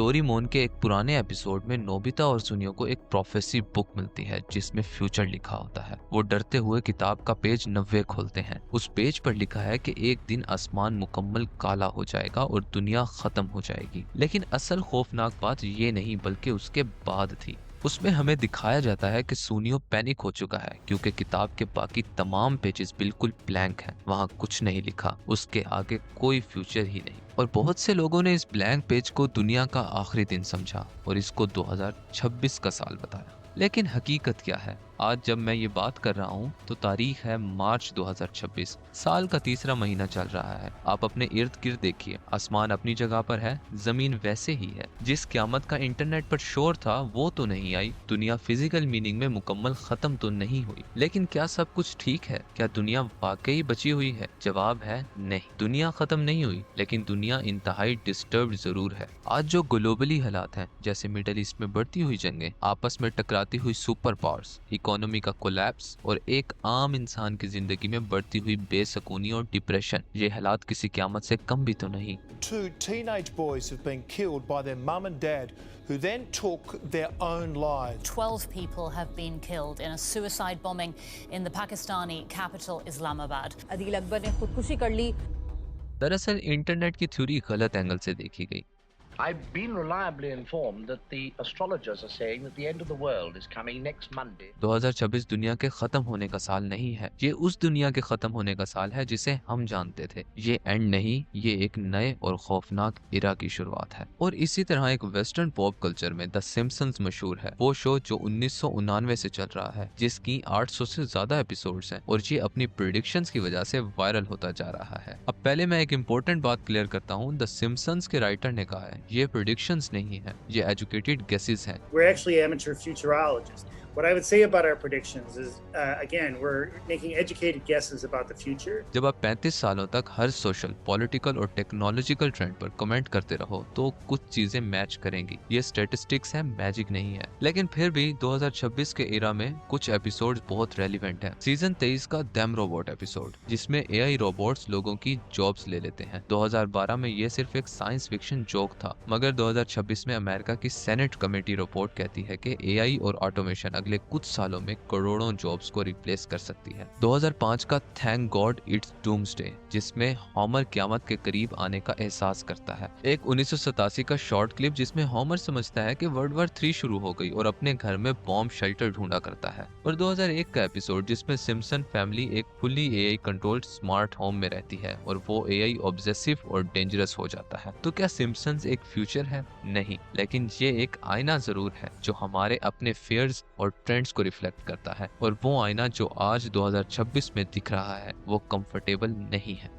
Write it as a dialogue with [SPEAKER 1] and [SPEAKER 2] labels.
[SPEAKER 1] Doraemon के एक पुराने एपिसोड में नोबिता और सुनियो को एक प्रोफेसी बुक मिलती है जिसमें फ्यूचर लिखा होता है। वो डरते हुए किताब का पेज 90 खोलते हैं। उस पेज पर लिखा है कि एक दिन आसमान मुकम्मल काला हो जाएगा और दुनिया खत्म हो जाएगी। लेकिन असल खौफनाक बात ये नहीं बल्कि उसके बाद थी। उसमें हमें दिखाया जाता है कि सुनियो पैनिक हो चुका है क्योंकि किताब के बाकी तमाम पेजेस बिल्कुल ब्लैंक हैं। वहाँ कुछ नहीं लिखा, उसके आगे कोई फ्यूचर ही नहीं। और बहुत से लोगों ने इस ब्लैंक पेज को दुनिया का आखिरी दिन समझा और इसको 2026 का साल बताया। लेकिन हकीकत क्या है? आज जब मैं ये बात कर रहा हूँ तो तारीख है मार्च 2026। साल का तीसरा महीना चल रहा है। आप अपने इर्द गिर्द देखिए, आसमान अपनी जगह पर है, जमीन वैसे ही है। जिस क़यामत का इंटरनेट पर शोर था वो तो नहीं आई, दुनिया फिजिकल मीनिंग में मुकम्मल खत्म तो नहीं हुई। लेकिन क्या सब कुछ ठीक है? क्या दुनिया वाकई बची हुई है? जवाब है नहीं, दुनिया खत्म नहीं हुई, लेकिन दुनिया इंतहाई डिस्टर्ब जरूर है। आज जो ग्लोबली हालात हैं, जैसे मिडल ईस्ट में बढ़ती हुई जंगें, आपस में टकराती हुई सुपर पावर्स, इकोनॉमी का कोलैप्स और एक आम इंसान की जिंदगी में बढ़ती हुई बेसकूनी और डिप्रेशन, ये हालात किसी क़यामत से कम भी तो नहीं।
[SPEAKER 2] Two teenage boys have been killed by their mum and dad, who then took their own lives.
[SPEAKER 3] 12 people have been killed in a suicide bombing in the Pakistani capital Islamabad.
[SPEAKER 4] Adeel Akbar ने खुदकुशी कर ली।
[SPEAKER 1] दरअसल इंटरनेट की theory गलत angle से देखी गई।
[SPEAKER 5] I've been reliably informed that the astrologers are saying that the end of the world is coming next Monday.
[SPEAKER 1] 2026 दुनिया के खत्म होने का साल नहीं है, ये उस दुनिया के खत्म होने का साल है जिसे हम जानते थे। ये एंड नहीं, ये एक नए और खौफनाक इरा की शुरुआत है। और इसी तरह एक वेस्टर्न पॉप कल्चर में द सिम्पसन्स मशहूर है, वो शो जो 1999 से चल रहा है, जिसकी 800 से ज्यादा एपिसोड्स हैं और ये अपनी प्रेडिक्शंस की वजह से वायरल होता जा रहा है। अब पहले मैं एक इम्पोर्टेंट बात क्लियर करता हूँ। द सिम्पसन्स के राइटर ने कहा है ये प्रेडिक्शंस नहीं है, ये एजुकेटेड गेसेस हैं।
[SPEAKER 6] We're actually amateur futurologists. What I would say about our predictions is, again, we're making educated guesses about the future.
[SPEAKER 1] जब आप 35 सालों तक हर सोशल, पॉलिटिकल और टेक्नोलॉजिकल ट्रेंड पर कमेंट करते रहो तो कुछ चीजें मैच करेंगी। ये स्टैटिस्टिक्स है, मैजिक नहीं है। लेकिन फिर भी 2026 के एरा में कुछ एपिसोड्स बहुत रेलिवेंट हैं। सीजन 23 का दैम रोबोट एपिसोड, जिसमें एआई रोबोट्स लोगों की जॉब्स ले लेते हैं। 2012 में ये सिर्फ एक साइंस फिक्शन जोक था, मगर 2026 में अमेरिका की सेनेट कमेटी रिपोर्ट कहती है कि एआई और ऑटोमेशन अगले कुछ सालों में करोड़ों जॉब्स को रिप्लेस कर सकती है। 2005 का थैंक गॉड इट्स डूम्सडे, जिसमें होमर क़यामत के करीब आने का एहसास करता है। एक 1987 का शॉर्ट क्लिप जिसमें होमर समझता है कि वर्ल्ड वॉर 3 शुरू हो गई और अपने घर में बॉम्ब शेल्टर ढूंढा करता है। और 2001 का एपिसोड जिसमें सिम्पसन फैमिली एक fully AI controlled smart home में रहती है और वो एआई ऑब्सेसिव और डेंजरस हो जाता है। तो क्या सिम्पसन्स एक फ्यूचर है? नहीं, लेकिन ये एक आईना जरूर है जो हमारे अपने फेयर्स और ट्रेंड्स को रिफ्लेक्ट करता है। और वो आईना जो आज 2026 में दिख रहा है वो कंफर्टेबल नहीं है।